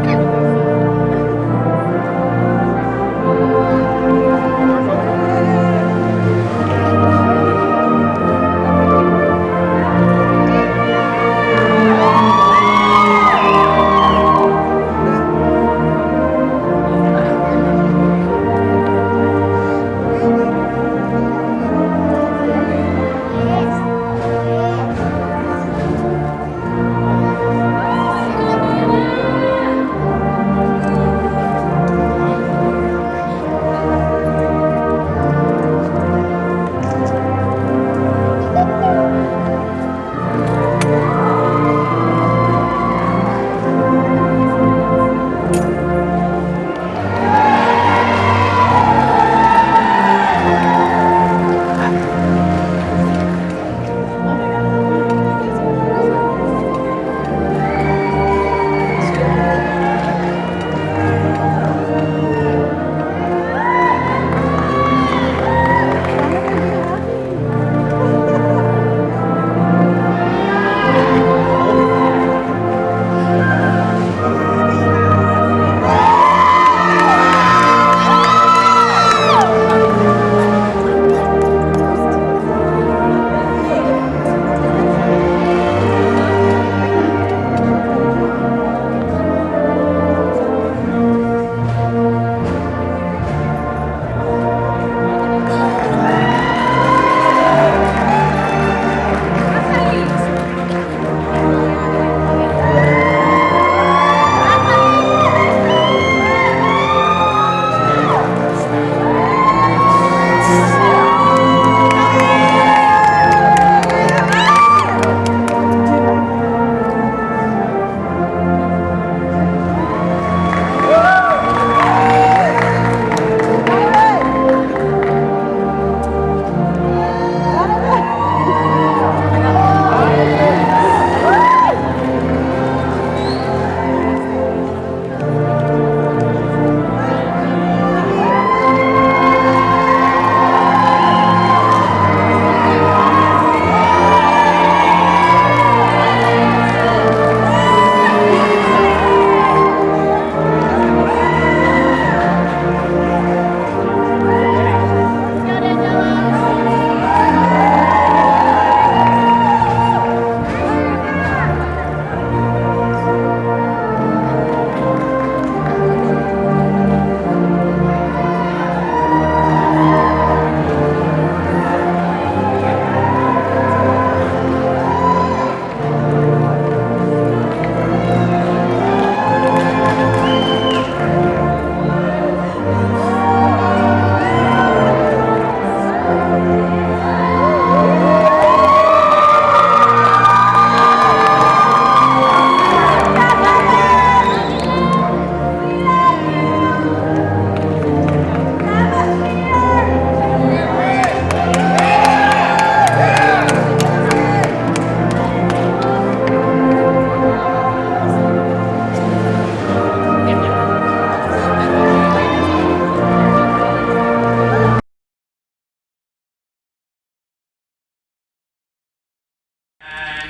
Can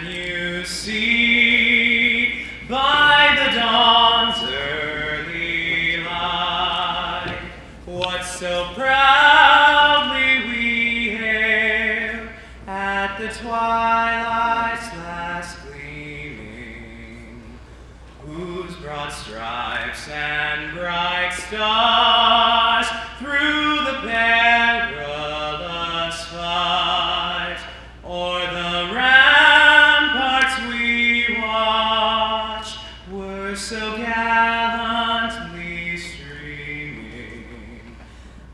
you see by the dawn's early light what so proudly we hail at the twilight's last gleaming, whose broad stripes and bright stars through the perilous fight o'er the ramparts we watch were so gallantly streaming,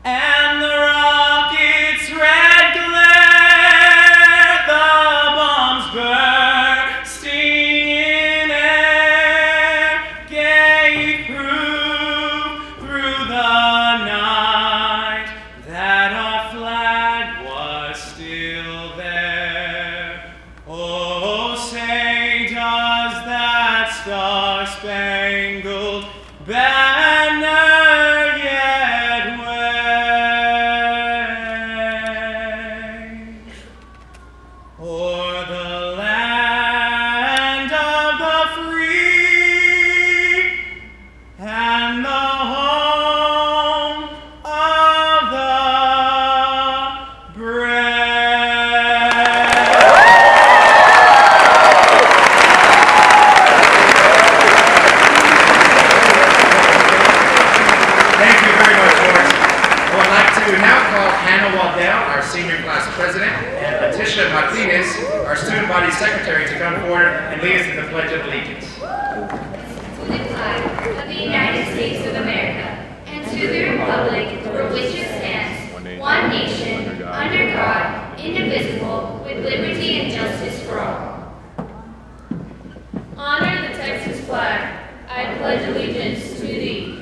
and the rocket's red glare, the bombs bursting in air, gave proof through the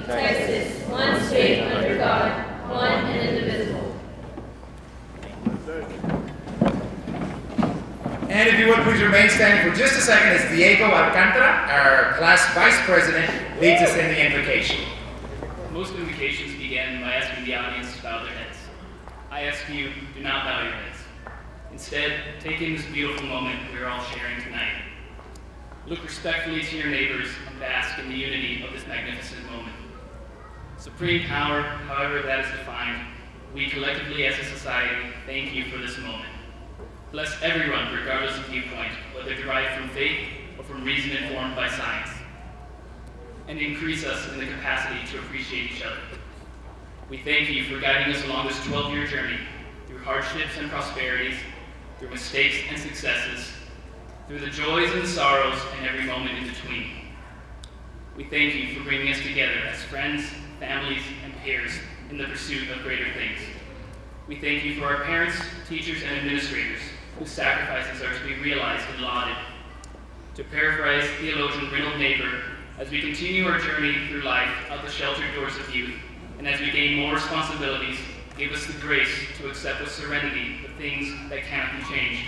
Texas, one state under God, one and indivisible. And if you would please remain standing for just a second as Diego Alcantara, our class vice president, leads us in the invocation. Most invocations begin by asking the audience to bow their heads. I ask you, do not bow your heads. Instead, take in this beautiful moment we are all sharing tonight. Look respectfully to your neighbors and bask in the unity of this magnificent moment. Supreme power, however that is defined, we collectively as a society thank you for this moment. Bless everyone regardless of viewpoint, whether derived from faith or from reason informed by science. And increase us in the capacity to appreciate each other. We thank you for guiding us along this 12-year journey through hardships and prosperities, through mistakes and successes, through the joys and sorrows and every moment in between. We thank you for bringing us together as friends, families, and peers in the pursuit of greater things. We thank you for our parents, teachers, and administrators whose sacrifices are to be realized and lauded. To paraphrase theologian Reynold Neighbor, as we continue our journey through life out the sheltered doors of youth, and as we gain more responsibilities, give us the grace to accept with serenity the things that cannot be changed.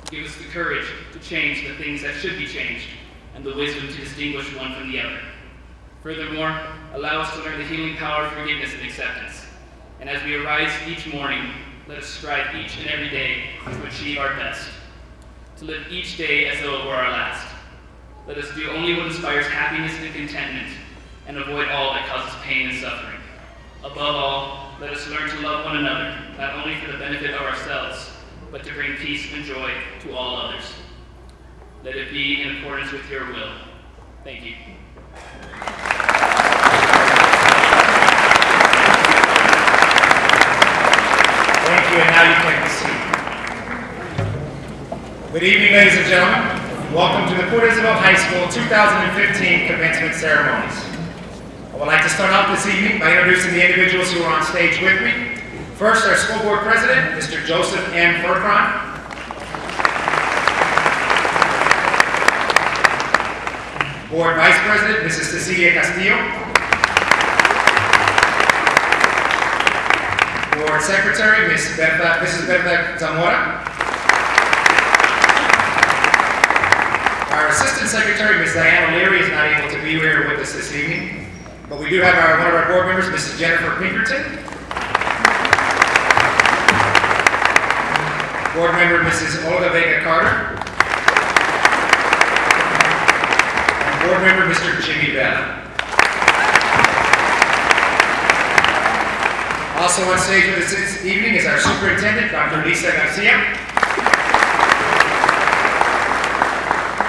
Give us the courage to change the things that should be changed, and the wisdom to distinguish one from the other. Furthermore, allow us to learn the healing power of forgiveness and acceptance. And as we arise each morning, let us strive each and every day to achieve our best, to live each day as though it were our last. Let us do only what inspires happiness and contentment, and avoid all that causes pain and suffering. Above all, let us learn to love one another, not only for the benefit of ourselves, but to bring peace and joy to all others. Let it be in accordance with your will. Thank you. Thank you, and now you can be seated. Good evening, ladies and gentlemen. Welcome to the Port Isabel High School 2015 commencement ceremonies. I would like to start out this evening by introducing the individuals who are on stage with me. First, our school board president, Mr. Joseph M. Furcron. Board vice president, Mrs. Cecilia Castillo. Board secretary, Mrs. Berta Zamora. Our assistant secretary, Ms. Diane O'Leary, is not able to be here with us this evening, but we do have one of our board members, Mrs. Jennifer Pinkerton. Board member, Mrs. Olga Vega Carter. And board member, Mr. Jimmy Bell. Also on stage with us this evening is our superintendent, Dr. Lisa Garcia.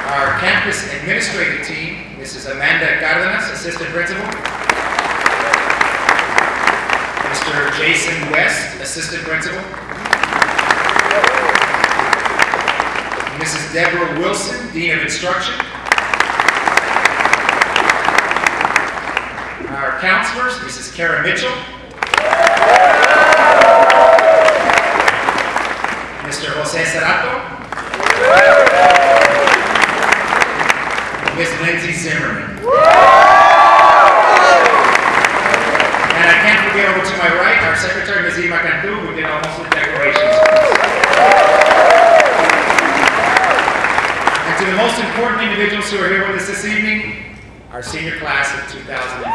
Our campus administrative team, Mrs. Amanda Cardenas, assistant principal. Mr. Jason West, assistant principal. Mrs. Deborah Wilson, dean of instruction. Our counselors, Mrs. Kara Mitchell. Mr. Jose Cerato. Ms. Lindsay Zimmerman. And I can't forget over to my right, our secretary, Ms. Eva Cantu, who did almost the decorations. And to the most important individuals who are here with us this evening, our senior class of 2015.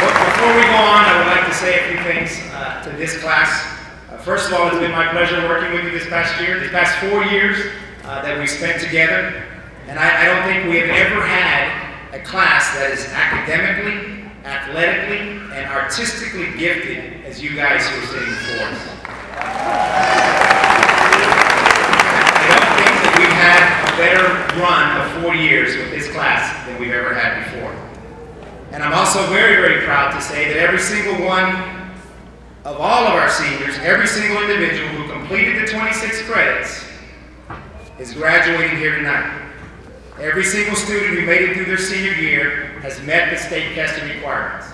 But before we go on, I would like to say a few things to this class. First of all, it's been my pleasure working with you this past 4 years that we spent together. And I don't think we have ever had a class that is academically, athletically, and artistically gifted as you guys who are sitting before us. I don't think that we've had a better run of 4 years with this class than we've ever had before. And I'm also very, very proud to say that every single one of all of our seniors, every single individual who completed the 26 credits is graduating here tonight. Every single student who made it through their senior year has met the state testing requirements.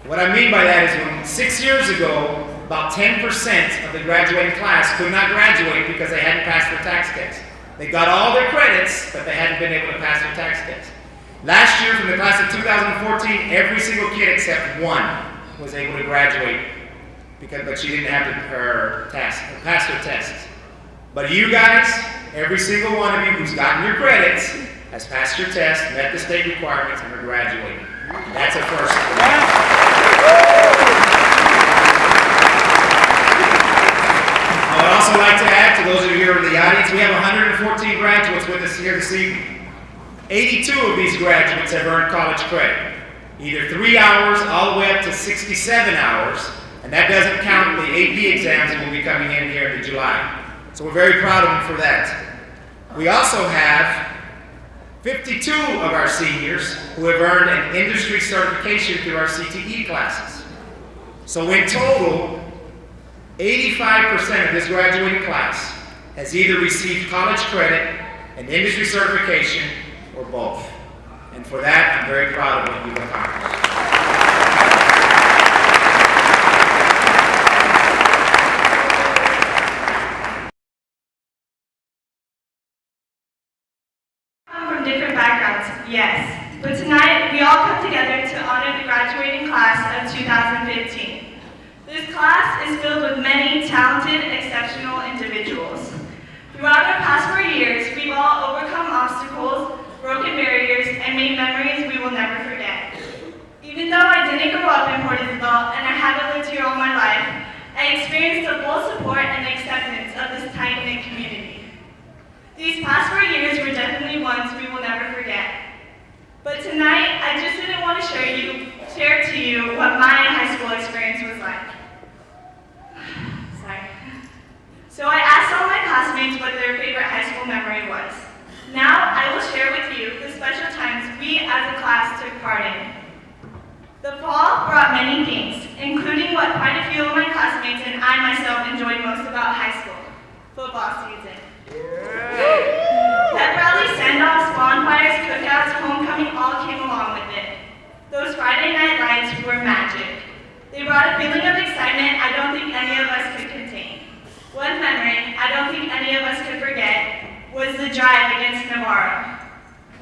What I mean by that is when 6 years ago, about 10% of the graduating class could not graduate because they hadn't passed their tax test. They got all their credits, but they hadn't been able to pass their tax test. Last year, from the class of 2014, every single kid except one was able to graduate, but she didn't have her pass her tests. But you guys, every single one of you who's gotten your credits, has passed your test, met the state requirements, and are graduating. That's a first. I would also like to add, to those of you here in the audience, we have 114 graduates with us here this evening. 82 of these graduates have earned college credit, either 3 hours all the way up to 67 hours, and that doesn't count the AP exams that will be coming in here in July. So we're very proud of them for that. We also have 52 of our seniors who have earned an industry certification through our CTE classes. So in total, 85% of this graduating class has either received college credit, an industry certification, or both. And for that, I'm very proud of what you've accomplished. From different backgrounds, yes. But tonight, we all come together to honor the graduating class of 2015. This class is filled with many talented, exceptional individuals. Throughout our past 4 years, we've all overcome obstacles, broken barriers, and made memories we will never forget. Even though I didn't grow up in Port Isabel and I haven't lived here all my life, I experienced the full support and acceptance of this tight-knit community. These past 4 years were definitely ones we will never forget. But tonight, I just didn't want to share to you what my high school experience was like. So I asked all my classmates what their favorite high school memory was. Now I will share with you the special times we as a class took part in. The fall brought many things, including what quite a few of my classmates and I myself enjoyed most about high school: football season. Pep rallies, send-offs, bonfires, cookouts, homecoming all came along with it. Those Friday night lights were magic. They brought a feeling of excitement I don't think any of us could contain. One memory I don't think any of us could forget was the drive against Navarro.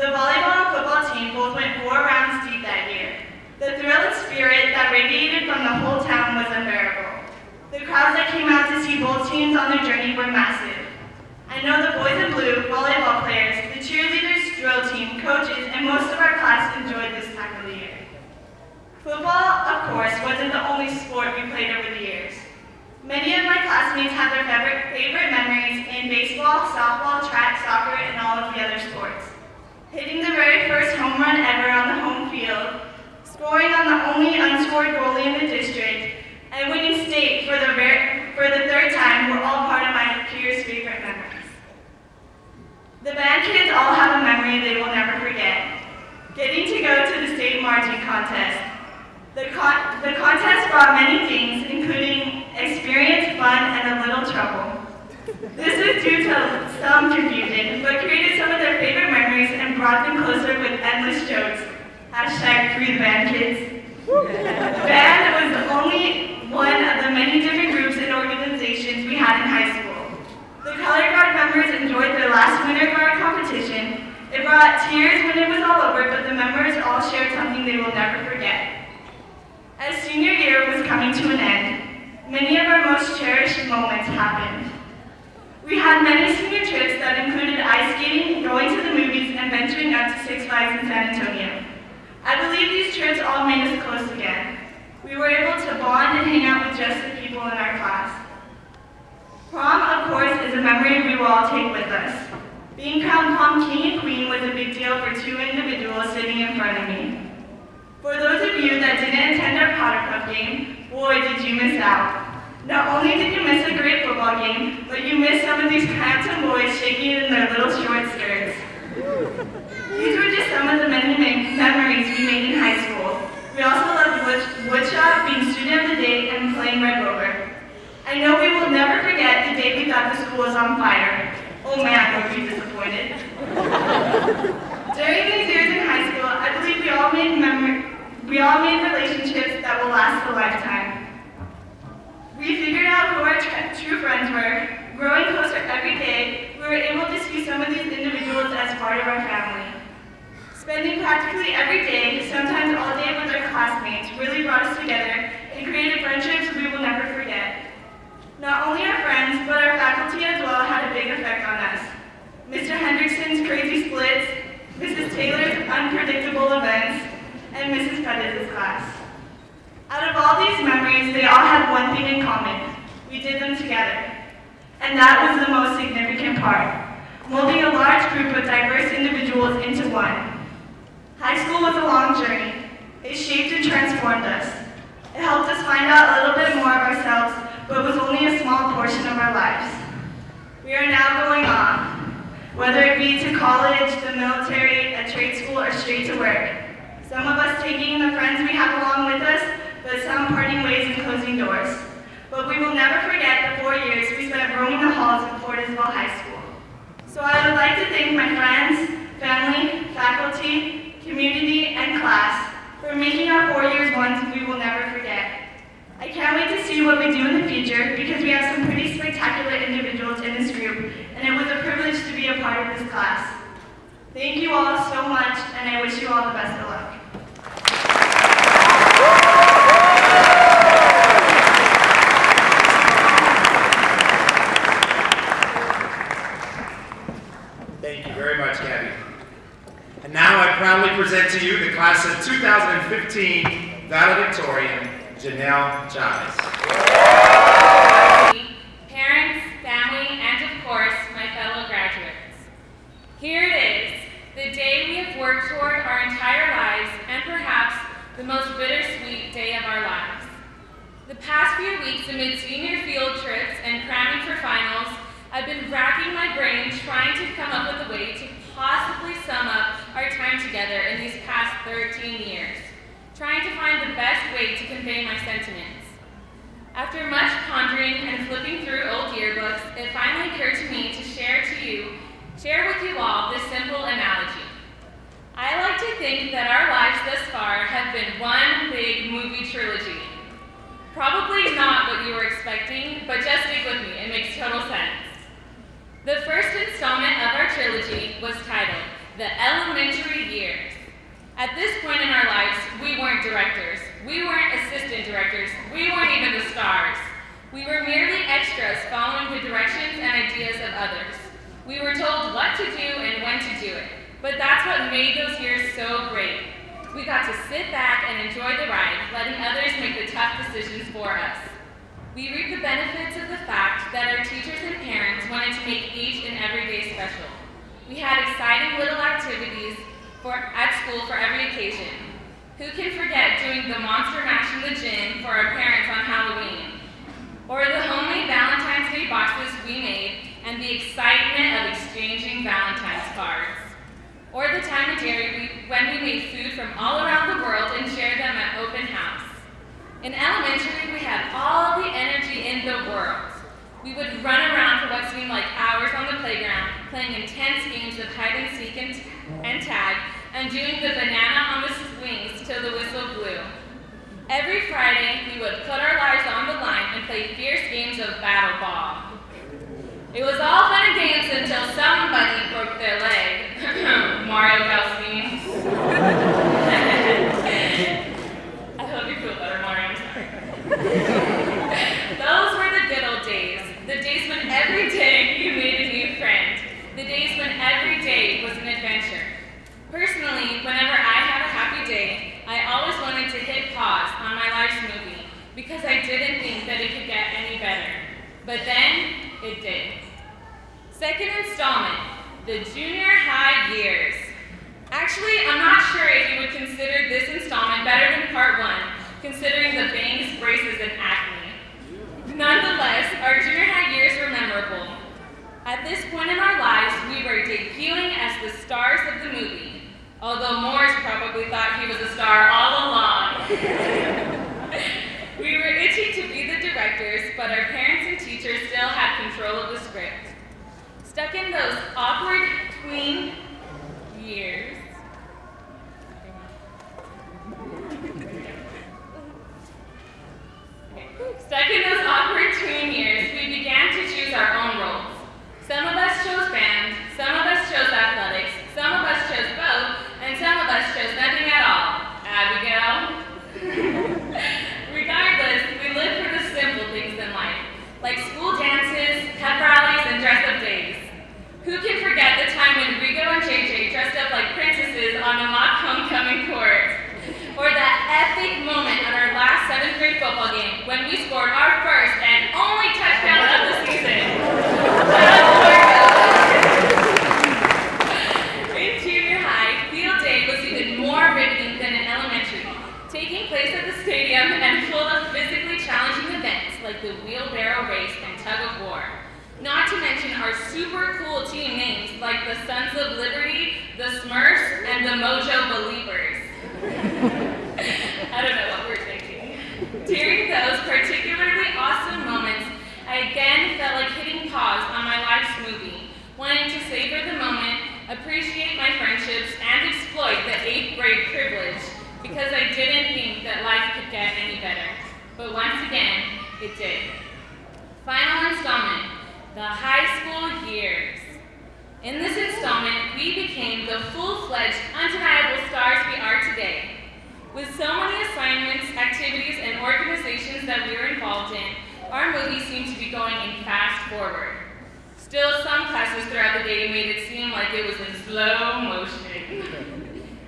The volleyball and football team both went 4 rounds deep that year. The thrill and spirit that radiated from the whole town was unbearable. The crowds that came out to see both teams on their journey were massive. I know the boys in blue, volleyball players, the cheerleaders, drill team, coaches, and most of our class enjoyed this time of the year. Football, of course, wasn't the only sport we played over the years. Many of my classmates have their favorite memories in baseball, softball, track, soccer, and all of the other sports. Hitting the very first home run ever on the home field, scoring on the only unscored goalie in the district, and winning state for the 3rd time were all part of my peers' favorite memories. The band kids all have a memory they will never forget: getting to go to the state marching contest. The contest brought many things, including experience, fun, and a little trouble. This is due to some confusion, but created some of their favorite memories and brought them closer with endless jokes. #Free the band kids. Band was only one of the many different groups and organizations we had in high school. The color guard members enjoyed their last winter guard competition. It brought tears when it was all over, but the members all shared something they will never forget. As senior year was coming to an end, many of our most cherished moments happened. We had many senior trips that included ice skating, going to the movies, and venturing out to Six Flags in San Antonio. I believe these trips all made us close again. We were able to bond and hang out with just the people in our class. Prom, of course, is a memory we will all take with us. Being crowned prom king and queen was a big deal for 2 individuals sitting in front of me. For those of you that didn't attend our Powder Puff game, boy, did you miss out. Not only did you miss a great football game, but you missed some of these handsome boys shaking in their little short skirts. These were just some of the many memories we made in high school. We also loved woodshop, being student of the day, and playing Red Rover. I know we will never forget the day we thought the school was on fire. Oh man, were we disappointed. During these years in high school, I believe we all made relationships that will last a lifetime. We figured out who our true friends were. Growing closer every day, we were able to see some of the Spending practically every day, sometimes all day with our classmates, really brought us together and created friendships we will never forget. Not only our friends, but our faculty as well had a big effect on us. Mr. Hendrickson's crazy splits, Mrs. Taylor's unpredictable events, and Mrs. Pettis' class. Out of all these memories, they all had one thing in common. We did them together. And that was the most significant part, molding a large group of diverse individuals into one. High school was a long journey. It shaped and transformed us. It helped us find out a little bit more of ourselves, but was only a small portion of our lives. We are now going on, whether it be to college, the military, a trade school, or straight to work. Some of us taking the friends we have along with us, but some parting ways and closing doors. But we will never forget the 4 years we spent roaming the halls of Fortisville High School. So I would like to thank my friends, family, faculty, community, and class for making our 4 years ones we will never forget. I can't wait to see what we do in the future because we have some pretty spectacular individuals in this group, and it was a privilege to be a part of this class. Thank you all so much, and I wish you all the best of luck. Thank you very much, Gabby. And now I proudly present to you the class of 2015 valedictorian, Janelle Chavez. Parents, family, and of course, my fellow graduates. Here it is, the day we have worked toward our entire lives, and perhaps the most bittersweet day of our lives. The past few weeks amid senior field trips and cramming for finals, I've been racking my brain trying to come up with a way to possibly sum up our time together in these past 13 years, trying to find the best way to convey my sentiments. After much pondering and flipping through old yearbooks, it finally occurred to me to share with you all this simple analogy. I like to think that our lives thus far have been one big movie trilogy. Probably not what you were expecting, but just stick with me, it makes total sense. The first installment of our trilogy was titled, The Elementary Years. At this point in our lives, we weren't directors, we weren't assistant directors, we weren't even the stars. We were merely extras following the directions and ideas of others. We were told what to do and when to do it, but that's what made those years so great. We got to sit back and enjoy the ride, letting others make the tough decisions for us. We reap the benefits of the fact that our teachers and parents wanted to make each and every day special. We had exciting little activities at school for every occasion. Who can forget doing the monster mash in the gym for our parents on Halloween? Or the homemade Valentine's Day boxes we made and the excitement of exchanging Valentine's cards. Or the time of year when we made food from all around the world and shared them at open house. In elementary, we had all the energy in the world. We would run around for what seemed like hours on the playground, playing intense games of hide and seek and tag, and doing the banana on the swings till the whistle blew. Every Friday, we would put our lives on the line and play fierce games of battle ball. It was all fun and games until somebody broke their leg. Mario Galsini. I hope you feel better, Mario. I'm sorry. Those were the good old days. The days when every day you made a new friend. The days when every day was an adventure. Personally, whenever I had a happy day, I always wanted to hit pause on my life's movie because I didn't think that it could get any better. But then, it did. Second installment, the junior high years. Actually, I'm not sure if you would consider this installment better than part one, considering the bangs, braces, and acne. Nonetheless, our junior high years were memorable. At this point in our lives, we were debuting as the stars of the movie, although Morris probably thought he was a star all along. We were itching to be the directors, but our parents and teachers still had control of the script. Stuck in those awkward tween years. Stuck in those awkward tween years, we began to choose our own roles. Some of us chose band, some of us chose athletics, some of us chose both, and some of are super cool team names like the Sons of Liberty, the Smurfs, and the Mojo Believers. I don't know what we're thinking. During those particularly awesome moments, I again felt like hitting pause on my life's movie, wanting to savor the moment, appreciate my friendships, and exploit the 8th grade privilege, because I didn't think that life could get any better. But once again, it did. Final installment, the high school years. In this installment, we became the full-fledged, undeniable stars we are today. With so many assignments, activities, and organizations that we were involved in, our movie seemed to be going in fast forward. Still, some classes throughout the day made it seem like it was in slow motion.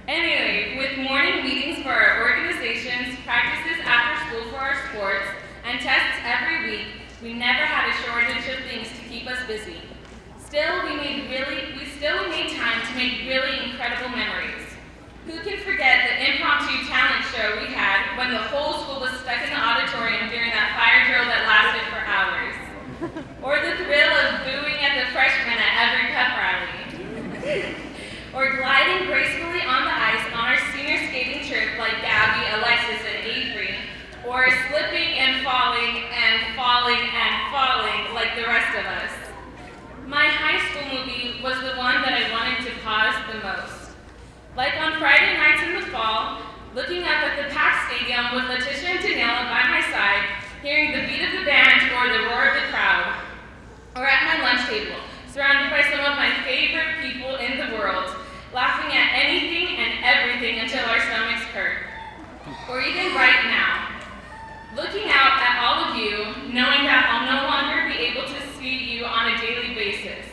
Anyway, with morning meetings for our organizations, practices after school for our sports, and tests every week, we never had a shortage of things to keep us busy. Still, we made time to make really incredible memories. Who can forget the impromptu talent show we had when the whole school was stuck in the auditorium during that fire drill that lasted for hours? Or the thrill of booing at the freshmen at every pep rally? Or gliding gracefully on the ice on our senior skating trip like Gabby, Alexis, and Avery? Or slipping and falling and falling and falling like the rest of us? My high school movie was the one that I wanted to pause the most. Like on Friday nights in the fall, looking up at the packed stadium with Letitia and Daniela by my side, hearing the beat of the band or the roar of the crowd. Or at my lunch table, surrounded by some of my favorite people in the world, laughing at anything and everything until our stomachs hurt. Or even right now, looking out at all of you, knowing that I'll no longer be able to see you on a daily basis.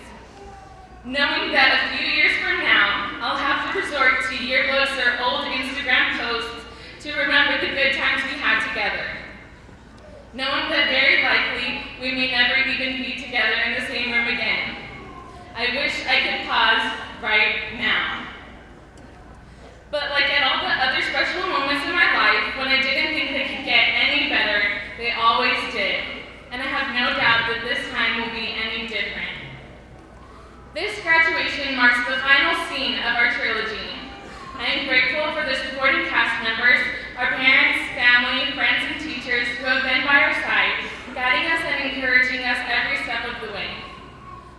Knowing that a few years from now, I'll have to resort to yearbooks or old Instagram posts to remember the good times we had together. Knowing that very likely we may never even be together in the same room again. I wish I could pause right now. But like at all the other special moments in my life, when I didn't think they could get any better, they always did. And I have no doubt that this time will be any different. This graduation marks the final scene of our trilogy. I am grateful for the supporting cast members, our parents, family, friends, and teachers who have been by our side, guiding us and encouraging us every step of the way.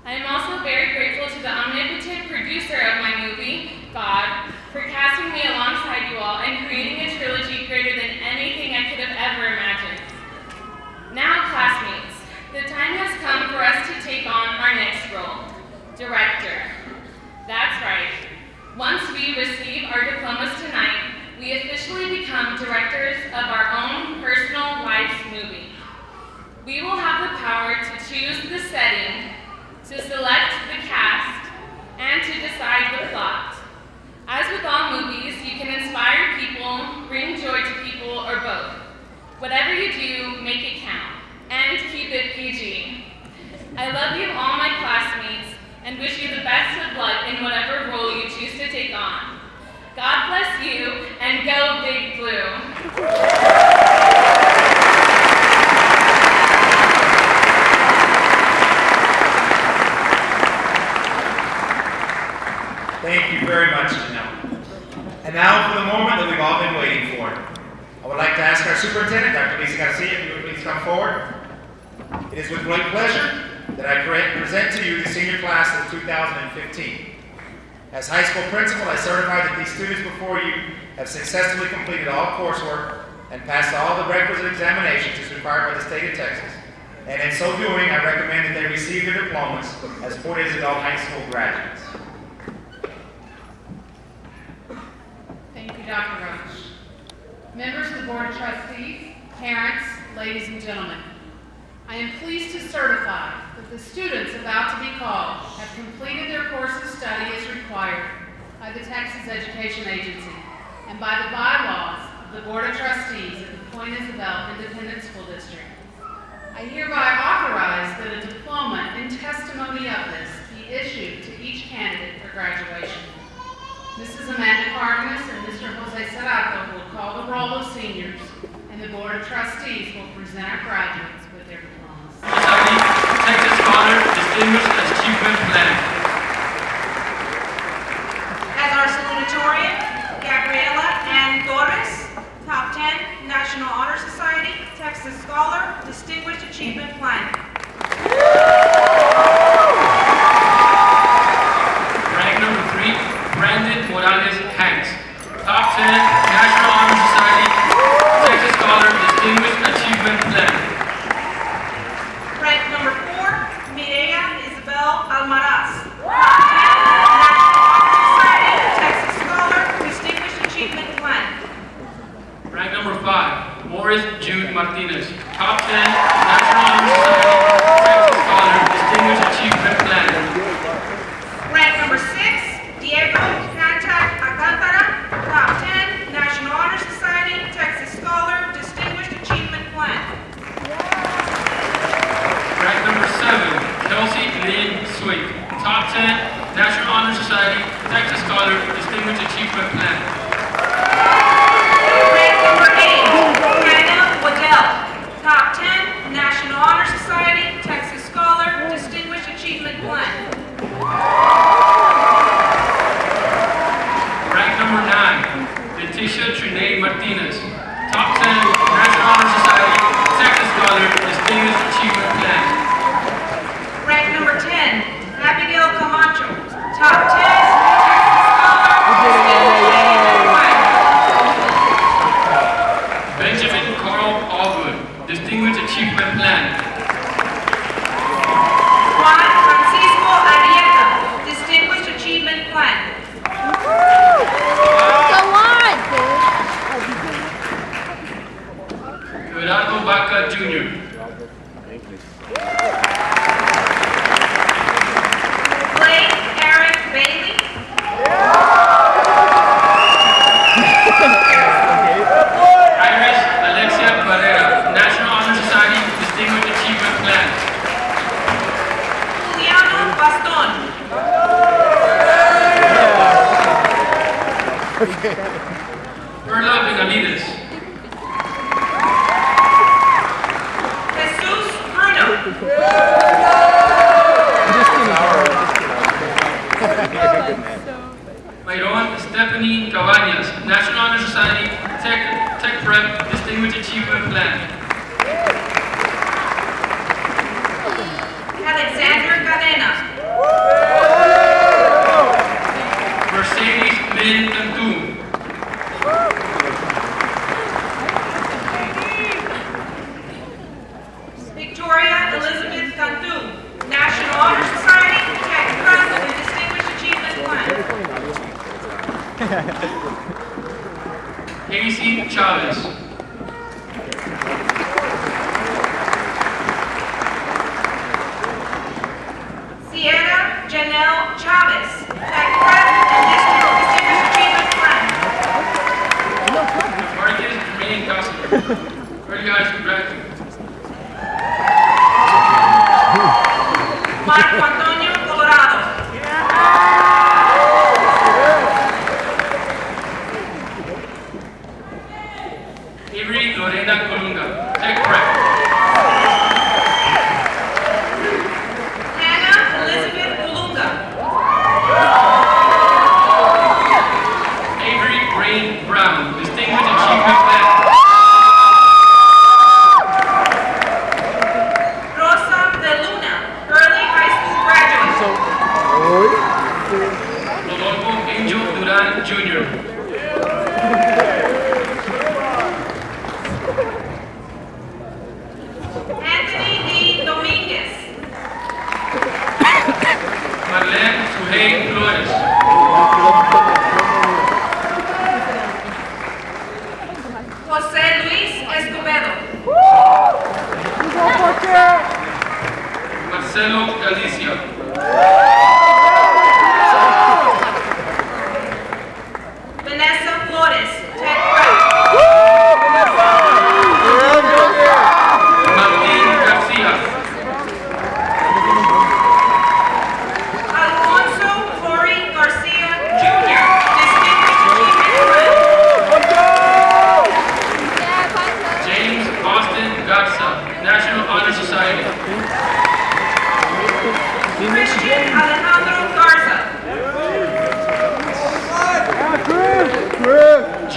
I am also very grateful to the omnipotent producer of my movie, God, for casting me alongside you all and creating a trilogy greater than anything I could have ever imagined. Now, classmates, the time has come for us to take on our next role, director. That's right. Once we receive our diplomas tonight, we officially become directors of our own personal life's movie. We will have the power to choose the setting, to select the cast, and to decide the plot. As with all movies, you can inspire people, bring joy to people, or both. Whatever you do, make it count, and keep it PG. I love you all, my classmates, and wish you the best of luck in whatever role you choose to take on. God bless you, and go Big Blue. Thank you very much, Janelle. And now for the moment that we've all been waiting for. I would like to ask our superintendent, Dr. Lisa Garcia, if you would please come forward. It is with great pleasure that I present to you the senior class of 2015. As high school principal, I certify that these students before you have successfully completed all coursework and passed all the requisite examinations as required by the state of Texas. And in so doing, I recommend that they receive their diplomas as Fort Isabel High School graduates. Thank you, Dr. Roach. Members of the Board of Trustees, parents, ladies and gentlemen, I am pleased to certify that the students about to be called have completed their course of study as required by the Texas Education Agency and by the bylaws of the Board of Trustees of the Point Isabel Independent School District. I hereby authorize that a diploma in testimony of this be issued to each candidate for graduation. Mrs. Amanda Cardenas and Mr. Jose Serrato will call the roll of seniors, and the Board of Trustees will present our graduates with their diplomas. Take this honor, distinguished as Achievement Plan. As our salutatorian, Gabriela Ann Torres, Top 10, National Honor Society, Texas Scholar, Distinguished Achievement Plan. Rank number 3, Brandon Morales Hanks, Top 10, National Honor Society, Texas Scholar, Distinguished Achievement Plan. Rank number 4, Mireya Isabel Almaraz, Top 10, National Honor Society, Texas Scholar, Distinguished Achievement Plan. Rank number 5, Morris Jude Martinez, Top 10, National Honor Society, Texas Scholar, Distinguished Achievement Plan. Rank number 6, Diego Cantac Alcantara, Top 10, National Honor Society, Texas Scholar, Distinguished Achievement Plan. Rank number 7, Kelsey Lynn Sweet, Top 10, National Honor Society, Texas Scholar, Distinguished Achievement Plan. Rank number 8, Hannah Waddell, Top 10, National Honor Society, Texas Scholar, Distinguished Achievement Plan. Rank number 9, Leticia Trinae Martinez, Top 10, National Honor Society, Texas Scholar, Distinguished Achievement Plan. Rank number 10, Abigail Camacho, Top 10, Texas Scholar, Distinguished Achievement Plan. Benjamin Carl Allwood, Distinguished Achievement Plan. Juan Francisco Arieta, Distinguished Achievement Plan. Gerardo Vaca Jr., Blake Eric Bailey, Iris Alexia Barrera, National Honor Society, Distinguished Achievement Plan. Juliano Baston, Perla Benavides, Jesus Bruno, Myron Stephanie Cabañas, National Honor Society, Tech Prep, Distinguished Achievement Plan. Alexander Cadena, Mercedes Lynn Cantu, Victoria Elizabeth Cantu, National Honor Society, Tech Prep, and Distinguished Achievement Plan. Casey Chavez, Sierra Janelle Chavez, Tech Prep, and Distinguished Achievement Plan. Marcus Jermaine Castro, early high school graduate. Marco Antonio Colorado, Avery Lorena Colunga, Tech Prep. Hannah Elizabeth Colunga, Avery Brain Brown, Distinguished Achievement Plan. Rosa De Luna, Early High School graduate. Rodolfo Angel Duran Jr., Anthony D. Dominguez, Marlene Suhey Flores, José Luis Escobedo, Marcelo Galicia, Vanessa Flores,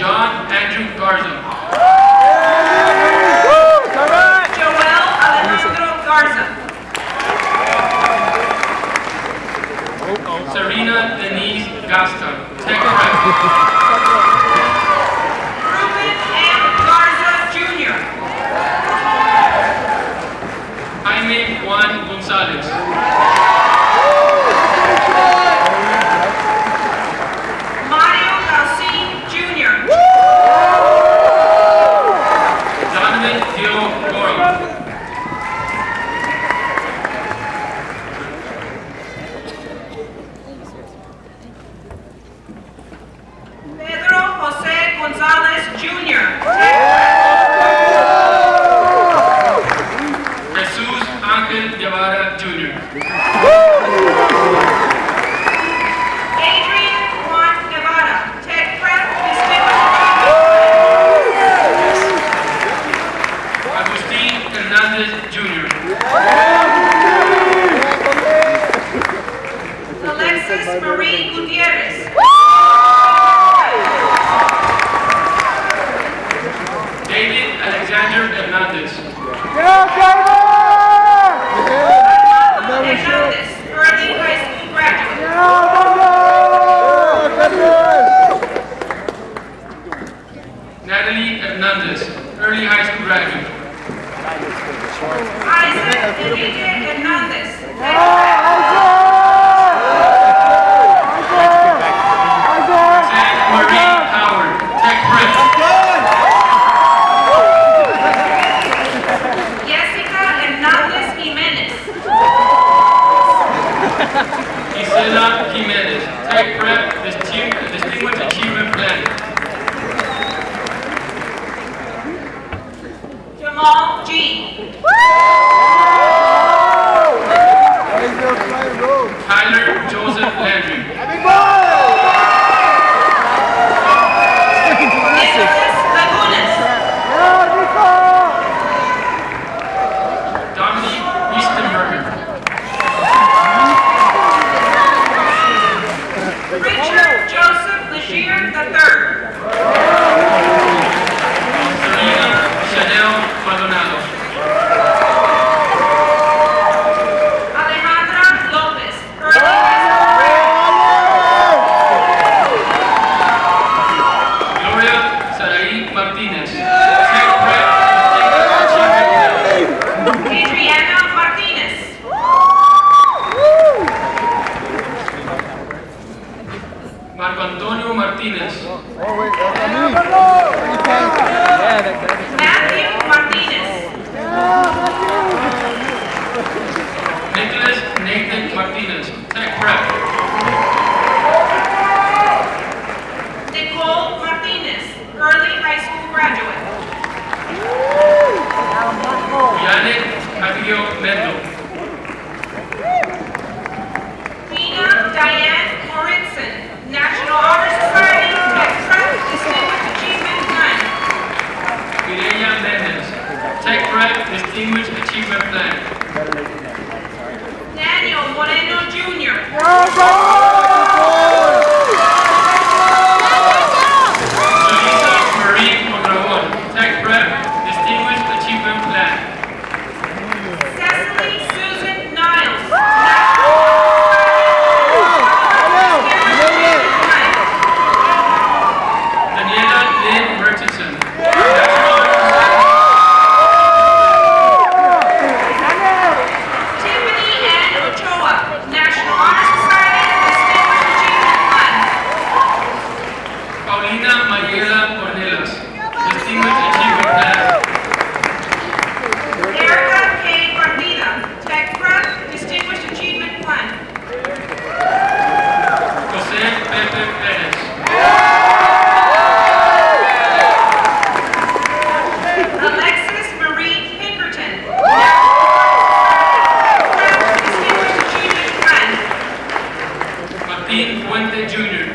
John Andrew Garza. Joel Alejandro Garza. Serena Denise Gasta. Tech Prep. Ruben M. Garza Jr. Jaime Juan Gonzalez. Mario Alcine Jr. Donovan Dio Goro. Pedro Jose Gonzalez Jr. Jesus Ángel Guevara Jr. Adrian Juan Guevara, Tech Prep, Agustín Hernández Jr. Alexis Marie Gutierrez. David Alexander Hernández. Armando Hernandez, early high school graduate. Natalie Hernandez, early high school graduate. Isaac Enrique Hernandez, Tech Prep. Zach Marie Howard, Tech Prep. Jessica Hernandez Jimenez. Gisela Jimenez, Tech Prep, Distinguished Achievement Plan. Jamal G. Tyler Joseph Landry. Nicholas Lagunas. Dominique Wiestenberger. Richard Joseph Legier III. Serena Chanel Maldonado. Alejandra Lopez, early high school. Gloria Sarai Martinez, Tech Prep, Distinguished Achievement Plan. Adriana Martinez. Marco Antonio Martinez. Matthew Martinez. Nicholas Nathan Martinez, Tech Prep. Nicole Martinez, early high school graduate. Yannick Aguillo Mendo. Tina Diane Moritson, National Honor Society, Tech Prep, Distinguished Achievement Plan. Mireya Mendez, Tech Prep, Distinguished Achievement Plan. Daniel Moreno Jr. Julissa Marie Mondragon, Tech Prep, Distinguished Achievement Plan. Cecily Susan Niles, National Distinguished Achievement Plan. Daniela Lynn Murchison, National Honor Society. Tiffany Ann Ochoa, National Honor Society, Distinguished Achievement Plan. Paulina Mayela Cornelas, Distinguished Achievement Plan. Erica K. Partida, Tech Prep, Distinguished Achievement Plan. José Pepe Pérez. Alexis Marie Pinkerton, Distinguished Achievement Plan. Martín Fuente Jr.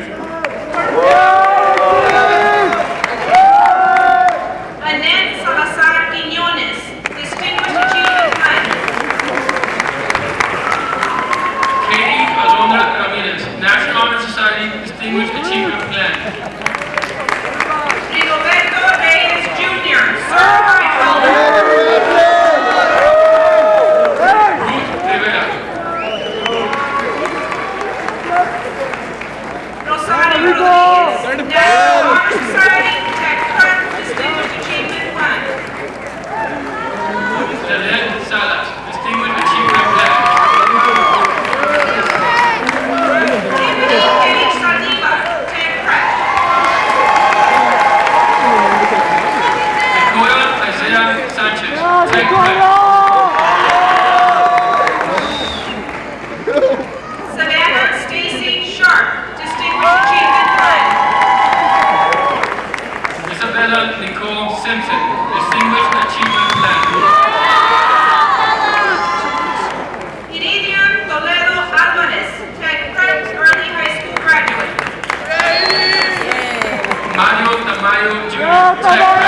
Ohio Junior Tech